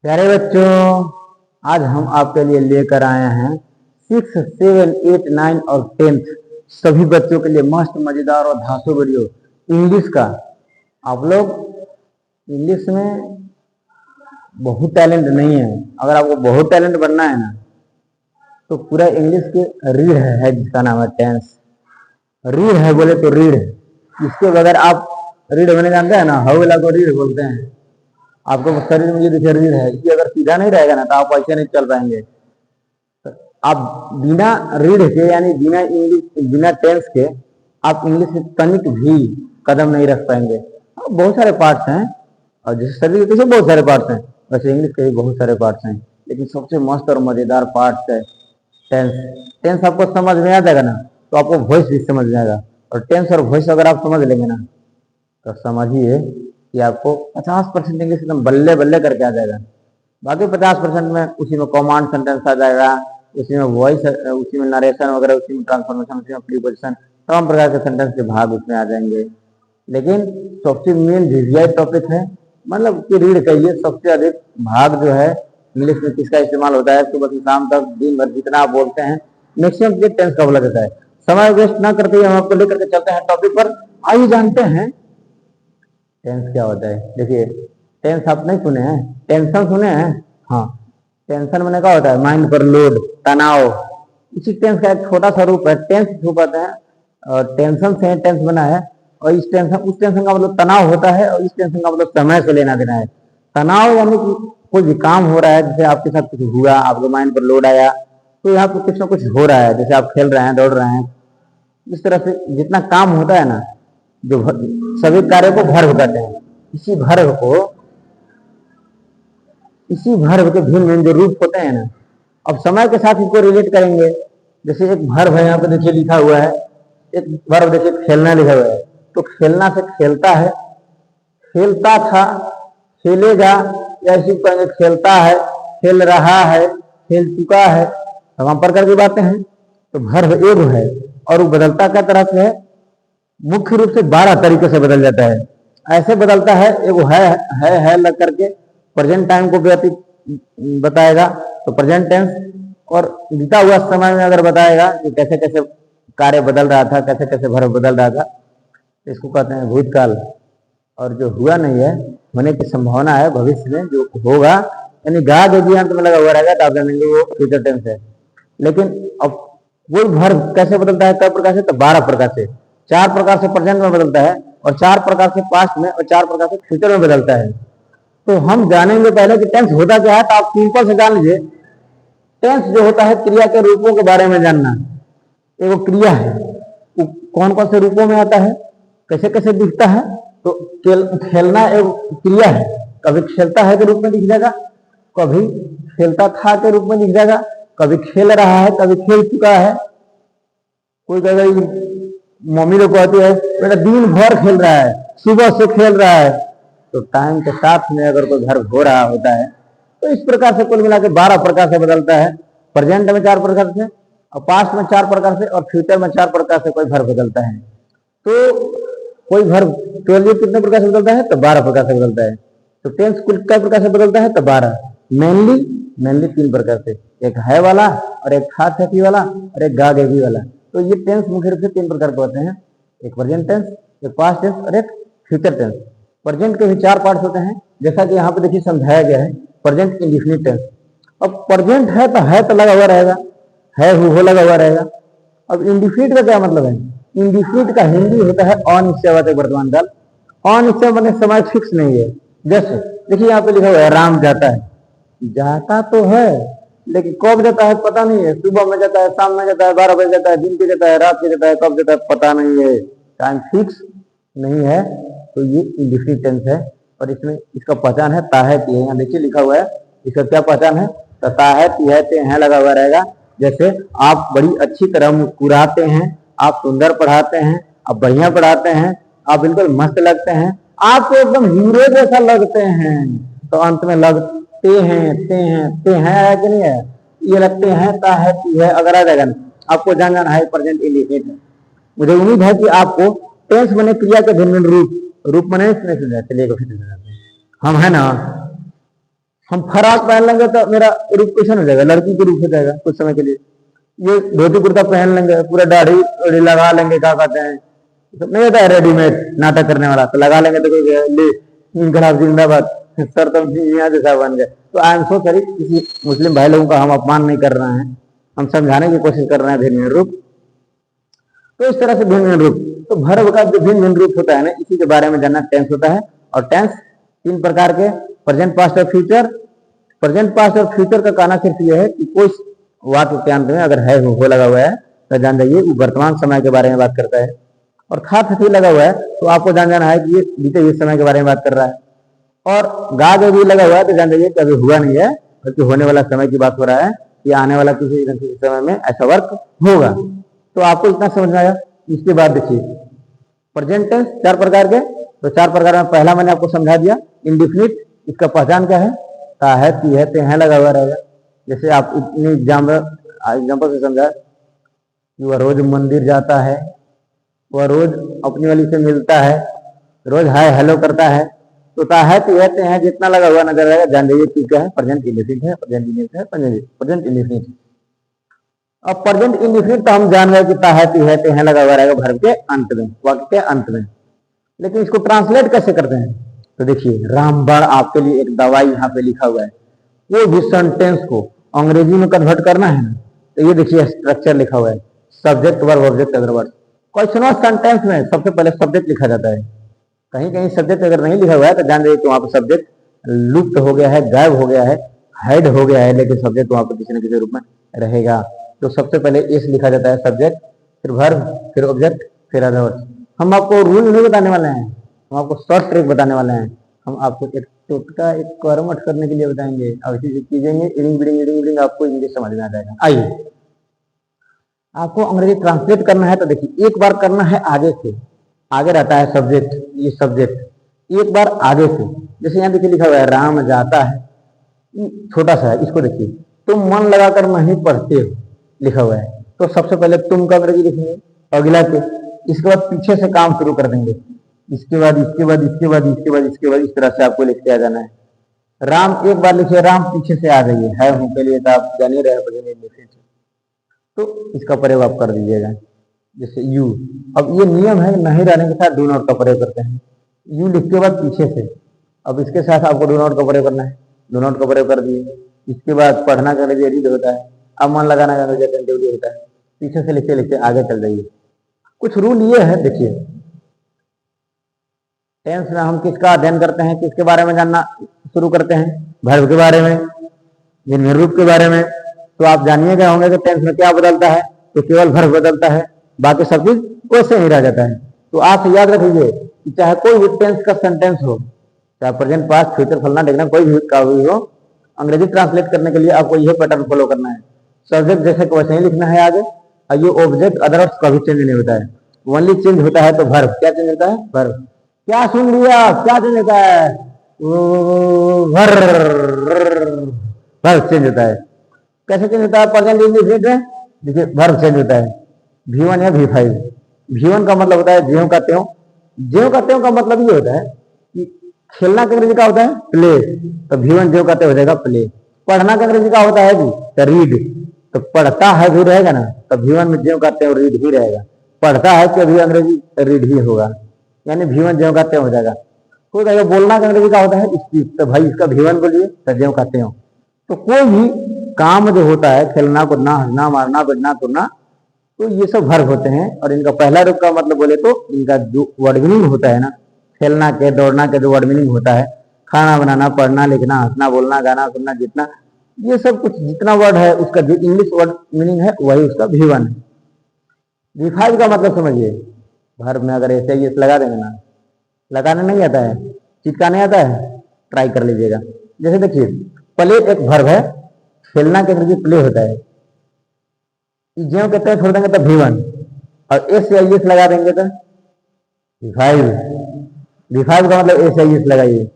प्यारे बच्चों, आज हम आपके लिए लेकर आए हैं 6, 7, 8, 9 और 10th सभी बच्चों के लिए मस्त मजेदार और धांसू वीडियो इंग्लिश का। आप लोग इंग्लिश में बहुत टैलेंट नहीं है। अगर आपको बहुत टैलेंट बनना है ना, तो पूरा इंग्लिश के रीढ़ है जिसका नाम है टेंस। रीढ़ है बोले तो रीढ़, इसके बगैर आप रीढ़ बने जानते हैं ना, हवेला को रीढ़ बोलते हैं। आपको शरीर में ये देखिए रीढ़ है, ये अगर सीधा नहीं रहेगा ना तो आप ऐसे नहीं चल पाएंगे। तो आप बिना रीढ़ के यानी बिना इंग्लिश बिना टेंस के आप इंग्लिश में तनिक भी कदम नहीं रख पाएंगे। बहुत सारे पार्ट्स हैं, और जैसे शरीर के बहुत सारे पार्ट्स हैं, वैसे इंग्लिश के भी बहुत सारे पार्ट्स हैं, लेकिन सबसे मस्त और मजेदार पार्ट है टेंस। टेंस आपको समझ में आ जाएगा ना तो आपको वॉइस भी समझ में आएगा, और टेंस और वॉइस अगर आप समझ लेंगे ना तो समझिए कि आपको 50% इंग्लिश एकदम बल्ले बल्ले करके आ जाएगा। बाकी 50% में उसी में कमांड सेंटेंस आ जाएगा, उसी में वॉइस, उसी में नरेशन वगैरह, उसी में ट्रांसफॉर्मेशन, उसी में प्रीपोजिशन, तमाम प्रकार के सेंटेंस के भाग उसमें आ जाएंगे। लेकिन सबसे मेन वीवीआई टॉपिक है, मतलब कि रीढ़ कहिए, सबसे अधिक भाग जो है इंग्लिश में किसका इस्तेमाल होता है सुबह से शाम तक दिन भर जितना आप बोलते हैं मैक्सिमम ये टेंस का बोला जाता है। समय वेस्ट ना करते हुए हम आपको लेकर के चलते हैं टॉपिक पर। आइए जानते हैं टेंस क्या होता है। देखिए, टेंस आप नहीं सुने हैं, टेंशन सुने हैं? हाँ, टेंशन मैंने क्या होता है, माइंड पर लोड, तनाव। इसी टेंस का एक छोटा सा रूप है, टेंस छुपाते हैं, और टेंशन से टेंस बना है। और इस टेंशन उस टेंशन का मतलब तनाव होता है, और इस टेंशन का मतलब समय से लेना देना है। तनाव यानी कि कोई भी काम हो रहा है, जैसे आपके साथ कुछ हुआ, आपके माइंड पर लोड आया, तो यहाँ पर कुछ ना कुछ हो रहा है, जैसे आप खेल रहे हैं, दौड़ रहे हैं, इस तरह से जितना काम होता है ना, जो सभी कार्य को भर्व कहते हैं। इसी भर्व के भिन्न भिन्न जो रूप होते हैं ना, अब समय के साथ इसको रिलेट करेंगे। जैसे एक भर्व है, यहाँ पे देखिए लिखा हुआ है, एक भर्व देखिए खेलना लिखा हुआ है, तो खेलना से खेलता है, खेलता था, खेलेगा, या इसी कहेंगे खेलता है, खेल रहा है, खेल चुका है, तमाम प्रकार की बातें हैं। तो भर्व एक है, और वो बदलता क्या तरह से है, मुख्य रूप से 12 तरीके से बदल जाता है। ऐसे बदलता है, एगो है लग करके प्रेजेंट टाइम को व्यतीत बताएगा तो प्रेजेंट टेंस, और बीता हुआ समय में अगर बताएगा कि कैसे कैसे कार्य बदल रहा था, कैसे कैसे भर्व बदल रहा था, इसको कहते हैं भूतकाल। और जो हुआ नहीं है, होने की संभावना है भविष्य में जो होगा, यानी गा जो अंत में लगा हुआ रहेगा तो आप जानेंगे वो फ्यूचर टेंस है। लेकिन अब वही भर्व कैसे बदलता है, कई प्रकार से, तो 12 प्रकार से। 4 प्रकार से प्रेजेंट में बदलता है, और 4 प्रकार से पास्ट में, और 4 प्रकार से फ्यूचर में बदलता है। तो हम जानेंगे पहले कि टेंस होता क्या है। तो आप सिंपल से जान लीजिए, टेंस जो होता है क्रिया के रूपों के बारे में जानना। एक क्रिया है, वो कौन कौन से रूपों में आता है, कैसे कैसे दिखता है। तो खेलना एक क्रिया है, कभी खेलता है के रूप में दिख जाएगा, कभी खेलता था के रूप में दिख जाएगा, कभी खेल रहा है, कभी खेल चुका है। कोई कहेगा, मम्मी लोग कहती है बेटा दिन भर खेल रहा है, सुबह से खेल रहा है, तो टाइम के साथ में अगर कोई भर्व हो रहा होता है तो इस प्रकार से कुल मिला के 12 प्रकार से बदलता है। प्रेजेंट में 4 प्रकार से, और पास्ट में 4 प्रकार से, और फ्यूचर में 4 प्रकार से कोई भर्व बदलता है। तो कोई भर्व टोटली कितने प्रकार से बदलता है, तो 12 प्रकार से बदलता है। तो टेंस कुल कई प्रकार से बदलता है, तो 12। मेनली 3 प्रकार से, एक है वाला, और एक था थी वाला, और एक गा गेगी वाला। तो ये टेंस मुख्य रूप से 3 प्रकार के होते हैं, एक प्रेजेंट टेंस, एक पास्ट टेंस, और एक फ्यूचर टेंस। प्रेजेंट के भी 4 पार्ट्स होते हैं, जैसा कि यहाँ पे देखिए समझाया गया है। प्रेजेंट इंडेफिनिट टेंस, अब प्रेजेंट है तो लगा हुआ रहेगा, है हो लगा हुआ रहेगा। अब इंडेफिनिट का क्या मतलब है, इंडेफिनिट का हिंदी होता है अनिश्चयवाचक वर्तमान काल। अनिश्चय माने समय फिक्स नहीं है। जैसे देखिए यहाँ पे लिखा हुआ है राम जाता है, जाता तो है लेकिन कब जाता है पता नहीं है। सुबह में जाता है, शाम में जाता है, 12 बजे जाता है, दिन के जाता है, रात के जाता है, कब जाता है पता नहीं है, टाइम फिक्स नहीं है। तो ये इंडेफिनिट टेंस है, और इसमें इसका पहचान है ताहत है। यहाँ देखिए लिखा हुआ है, इसका क्या पहचान है, तो ताहत है लगा हुआ रहेगा। जैसे आप बड़ी अच्छी तरह मुस्कुराते हैं, आप सुंदर पढ़ाते हैं, आप बढ़िया पढ़ाते हैं, आप बिल्कुल मस्त लगते हैं, आपको एकदम हीरो जैसा लगते हैं, तो अंत में लगते हैं, ते हैं कि नहीं है, ये लगते हैं ताहत है अगर आ जाएगा। आपको जान जाना है प्रेजेंट इंडेफिनिट है। मुझे उम्मीद है कि आपको टेंस बने क्रिया के भिन्न रूप मने चलिए हम है ना हम फराक पहन लेंगे तो मेरा रूप क्वेश्चन हो जाएगा, लड़की के रूप हो जाएगा कुछ समय के लिए। ये धोती कुर्ता पहन लेंगे, पूरा दाढ़ी उड़ी लगा लेंगे, क्या कहते हैं, तो नहीं होता है रेडीमेड नाटक करने वाला, तो लगा लेंगे तो कोई ले इनकलाब जिंदाबाद, सर तो यहाँ जैसा बन गए। तो आई एम सो सॉरी, किसी मुस्लिम भाई लोगों का हम अपमान नहीं कर रहे हैं, हम समझाने की कोशिश कर रहे हैं भिन्न भिन्न रूप। तो इस तरह से भिन्न भिन्न रूप, तो भर्व का जो भिन्न भिन्न रूप होता है ना, इसी के बारे में जानना टेंस होता है। और टेंस तीन प्रकार के, प्रेजेंट, पास्ट और फ्यूचर। प्रेजेंट, पास्ट और फ्यूचर का कहना सिर्फ यह है कि कोई वाक्य के अंत में अगर है हो लगा हुआ है तो जान जाइए वो वर्तमान समय के बारे में बात करता है। और खा थी लगा हुआ है तो आपको जान जाना है कि ये बीते हुए समय के बारे में बात कर रहा है। और गा जो भी लगा हुआ है तो जान जाइए कि अभी हुआ नहीं है, बल्कि होने वाला समय की बात हो रहा है, या आने वाला किसी न किसी समय में ऐसा वर्क होगा। तो आपको इतना समझ में आया। इसके बाद देखिए प्रेजेंट टेंस चार प्रकार के, तो चार प्रकार में पहला मैंने आपको समझा दिया, इंडिफिनिट। इसका पहचान क्या है, ता है, ती है, ते हैं लगा हुआ रहेगा। जैसे आप इतनी एग्जाम्पल से समझा कि वह रोज मंदिर जाता है, वह रोज अपनी वाली से मिलता है, रोज हाय हेलो करता है। तो ता है, ती है, ते हैं जितना लगा हुआ नजर आएगा जान जाइए कि क्या है, प्रेजेंट इंडिफिनिट है, प्रेजेंट इंडिफिनिट है, प्रेजेंट इंडिफिनिट। अब प्रेजेंट इंडिफिनिट तो हम जान गए कि ता है, ती है, ते हैं लगा हुआ रहेगा वर्ब के अंत में, वाक्य के अंत में। लेकिन इसको ट्रांसलेट कैसे करते हैं, तो देखिए रामबाण आपके लिए एक दवाई यहाँ पे लिखा हुआ है। कोई भी सेंटेंस को अंग्रेजी में कन्वर्ट करना है ना, तो ये देखिए स्ट्रक्चर लिखा हुआ है, subject, verb, object, other word. Question sentence में सबसे पहले सब्जेक्ट लिखा जाता है। कहीं कहीं सब्जेक्ट अगर नहीं लिखा हुआ है तो जान जाइए कि वहां पर सब्जेक्ट लुप्त हो गया है, गायब हो गया है, हाइड हो गया है, लेकिन सब्जेक्ट वहां पर किसी न किसी रूप में रहेगा। तो सबसे पहले एस लिखा जाता है, सब्जेक्ट, फिर वर्ब, फिर ऑब्जेक्ट, फिर अदर वर्ड। हम आपको रूल नहीं बताने वाले हैं, हम आपको शॉर्ट ट्रिक बताने वाले हैं। हम आपको एक टोटका, एक कर्मठ करने के लिए बताएंगे। अब इसी कीजिएंगे, रीडिंग रीडिंग रीडिंग रीडिंग आपको इंग्लिश समझ में आ जाएगा। आइए आपको अंग्रेजी ट्रांसलेट करना है तो देखिए एक बार करना है आगे से, आगे रहता है सब्जेक्ट, ये सब्जेक्ट एक बार आगे से। जैसे यहाँ देखिए लिखा हुआ है राम जाता है, छोटा सा है, इसको देखिए, तुम मन लगाकर नहीं पढ़ते हो लिखा हुआ है। तो सबसे पहले तुम का अंग्रेजी लिखेंगे अगला के, इसके बाद पीछे से काम शुरू कर देंगे, इसके बाद इसके बाद इसके बाद इसके बाद इसके बाद, इस तरह से आपको लिखते आ जाना है। राम एक बार लिखिए, राम पीछे से आ जाइए, है हूं के लिए तो आप जान ही रहे, तो इसका प्रयोग आप कर दीजिएगा। जैसे यू, अब ये नियम है नहीं रहने के साथ डू नॉट का प्रयोग करते हैं। यू लिख के बाद पीछे से, अब इसके साथ आपको डू नॉट का प्रयोग करना है, डू नॉट का प्रयोग कर दिए। इसके बाद पढ़ना का अंग्रेजी रीड होता है, अब मन लगाना का अंग्रेजी अटेंटिवली होता है। पीछे से लिखते लिखते आगे चल जाइए। कुछ रूल ये है, देखिए टेंस में हम किसका अध्ययन करते हैं, किसके बारे में जानना शुरू करते हैं, वर्ब के बारे में, जिन रूप के बारे में। तो आप जानिए गए होंगे कि टेंस में क्या बदलता है, तो केवल वर्ब बदलता है, बाकी सब कुछ वैसे ही रह जाता है। तो आप याद रखिए कि चाहे कोई भी टेंस का सेंटेंस हो, चाहे प्रेजेंट, पास्ट, फ्यूचर, फलना देखना, कोई भी का भी हो, अंग्रेजी ट्रांसलेट करने के लिए आपको यह पैटर्न फॉलो करना है। सब्जेक्ट जैसे को वैसे ही लिखना है आगे, और ये ऑब्जेक्ट अदर कभी चेंज नहीं होता है, ओनली चेंज होता है तो वर्ब। क्या चेंज होता है, वर्ब। क्या सुन लिया, क्या चेंज होता है, वर्ब चेंज होता है। कैसे चेंज होता है, प्रेजेंट इंडिफिनिट में देखिए वर्ब चेंज होता है, V1 या V5। V1 का मतलब होता है ज्यों का त्यों। ज्यों का त्यों का मतलब ये होता है कि खेलना का अंग्रेजी का होता है प्ले, तो V1 ज्यों का त्यों हो जाएगा प्ले। पढ़ना का अंग्रेजी का होता है जी तो रीड, तो पढ़ता है भी रहेगा ना, तो V1 में ज्यों का त्यों रीड ही रहेगा। पढ़ता है कि अभी अंग्रेजी रीड ही होगा, यानी V1 ज्यों का त्यों हो जाएगा। कोई कहेगा बोलना का अंग्रेजी का होता है स्पीच, तो भाई इसका V1 बोलिए तो ज्यों का त्यों। तो कोई भी काम जो होता है, खेलना, कूदना, हंसना, मारना, बढ़ना, तुरना, तो ये सब वर्ब होते हैं। और इनका पहला रूप का मतलब बोले तो इनका जो वर्ड मीनिंग होता है ना, खेलना के, दौड़ना के जो वर्ड मीनिंग होता है, खाना बनाना, पढ़ना, लिखना, हंसना, बोलना, गाना सुनना, जितना ये सब कुछ जितना वर्ड है उसका जो इंग्लिश वर्ड मीनिंग है वही उसका V1 है। V5 का मतलब समझिए, वर्ब में अगर ऐसे ही लगा देंगे ना, लगाने नहीं आता है, चिपकाने आता है, ट्राई कर लीजिएगा। जैसे देखिए प्ले एक वर्ब है, खेलना के अंग्रेजी प्ले होता है, ज्यों कहते हैं छोड़ देंगे तो V1, और एस या एस लगा देंगे तो V5। V5 का मतलब एस या एस लगाइए।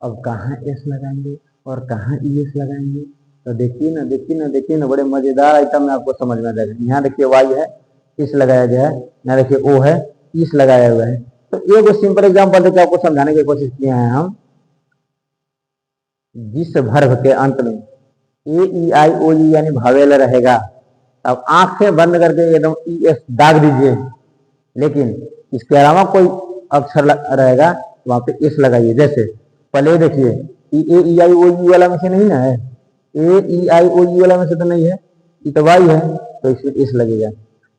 अब कहाँ एस लगाएंगे और कहाँ एस लगाएंगे, तो देखिए ना, देखिए ना, देखिए ना, बड़े मजेदार आइटम में आपको समझ में आ जाएगा। यहाँ देखिए वाई है, इस लगाया गया है, यहाँ देखिए ओ है, इस लगाया हुआ है। तो एक सिंपल एग्जाम्पल देकर आपको समझाने की कोशिश किए हैं हम। जिस वर्ब के अंत में ए ई आई ओ यू यानी भावेल रहेगा, अब आंखें बंद करके एकदम ई एस दाग दीजिए। लेकिन इसके अलावा कोई अक्षर रहेगा तो वहां पे एस लगाइए। जैसे पहले देखिए ए ई आई ओ यू वाला में से नहीं ना है, ए ई आई ओ यू वाला में से तो नहीं है, ये तो वाई है, तो इसमें एस लगेगा।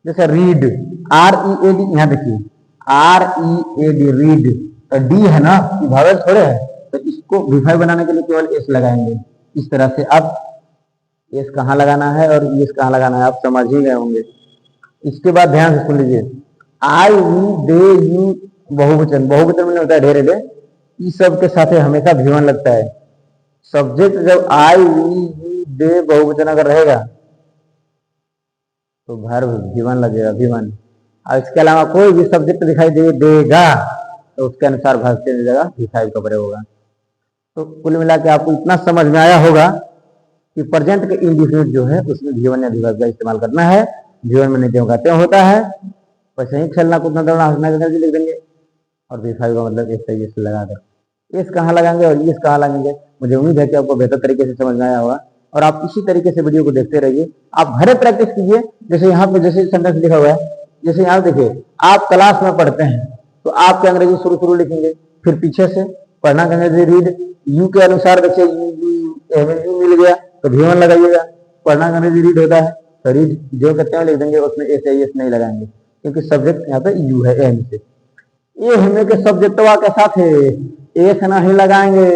जैसे read, R E A D, यहाँ देखिए R E A D, read, तो डी है ना, ये भावेल थोड़े है, तो इसको विफाई बनाने के लिए केवल एस लगाएंगे। इस तरह से अब एस कहाँ लगाना है और एस कहाँ लगाना है आप समझ ही गए होंगे। इसके बाद ध्यान से सुन लीजिए, आई वी दे यू बहुवचन, बहुवचन में होता है ढेरे दे, इस सब के साथ हमेशा भी1 लगता है। सब्जेक्ट जब आई वी यू दे बहुवचन अगर रहेगा तो वर्ब भी1 लगेगा, भी1। और इसके अलावा कोई भी सब्जेक्ट दिखाई देगा तो उसके अनुसार वर्ब चेंज हो जाएगा, भी5 का प्रयोग होगा। तो कुल मिला के आपको इतना समझ में आया होगा कि प्रेजेंट के इंडिफिनिट जो है उसमें भी1 या भी5 का इस्तेमाल करना है। भी1 में नित्यों का त्यों होता है, वैसे ही खेलना कूदना दौड़ना हंसना खेलना लिख देंगे। और भी5 का मतलब एक तरीके से लगा कर एस कहाँ लगाएंगे और एस कहाँ लगाएंगे। मुझे उम्मीद है कि आपको बेहतर तरीके से समझ में आया होगा और आप इसी तरीके से वीडियो को देखते रहिए। आप घरे प्रैक्टिस कीजिए। जैसे यहाँ पे जैसे सेंटेंस लिखा हुआ है, जैसे यहाँ देखिए आप क्लास में पढ़ते हैं तो आपके अंग्रेजी शुरू लिखेंगे, फिर पीछे से पढ़ना के अंग्रेजी रीड, यू के अनुसार देखिए यू मिल गया तो भी1 लगाइएगा। पढ़ना का अंग्रेजी रीड होता है तो रीड जो कहते हैं लिख देंगे, उसमें एस एस नहीं लगाएंगे क्योंकि सब्जेक्ट यहाँ पे यू है, एम से ये हमें के सब्जेक्टवा के साथ है, एस नहीं लगाएंगे,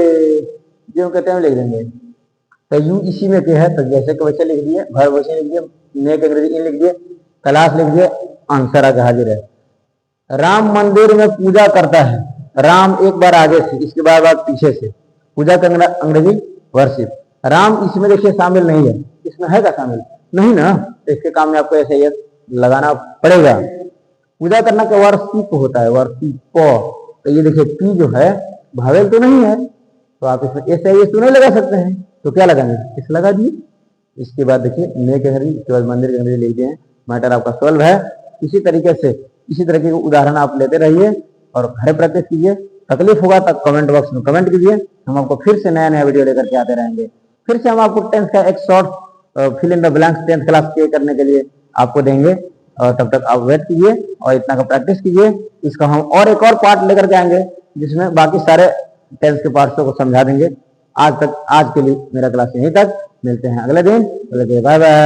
जो कहते हैं लिख देंगे। तो यू इसी में के है तो जैसे कि वैसे लिख दिए, भर वैसे लिख दिए, ने के अंग्रेजी इन लिख दिए, क्लास लिख दिए, आंसर आगे हाजिर है। राम मंदिर में पूजा करता है, राम एक बार आगे से, इसके बाद पीछे से, पूजा का अंग्रेजी वर्शिप। राम इसमें देखिए शामिल नहीं है, इसमें है क्या शामिल नहीं ना, तो इसके काम में आपको ऐसे ये लगाना पड़ेगा। पूजा करना का वर्शिप होता है, वर्शिप। तो ये देखिए पी जो है भावेल तो नहीं है, तो आप इसमें ऐसे तो नहीं लगा सकते हैं, तो क्या लगाएंगे, इस लगा दिए। इसके बाद देखिए ने के अंग्रेजी, इसके बाद मंदिर के अंग्रेजी लिख दिए, मैटर आपका सॉल्व है। इसी तरीके से इसी तरह के उदाहरण आप लेते रहिए और घर प्रैक्टिस कीजिए। तकलीफ होगा तब कमेंट बॉक्स में कमेंट कीजिए, हम आपको फिर से नया नया वीडियो लेकर के आते रहेंगे। फिर से हम आपको 10th का एक short fill in the blanks 10th class के करने के लिए आपको देंगे, और तब तक आप वेट कीजिए और इतना का प्रैक्टिस कीजिए। इसका हम और एक और पार्ट लेकर के आएंगे जिसमें बाकी सारे 10th के पार्ट्स को समझा देंगे। आज के लिए मेरा क्लास यहीं तक, मिलते हैं अगले दिन। Bye bye.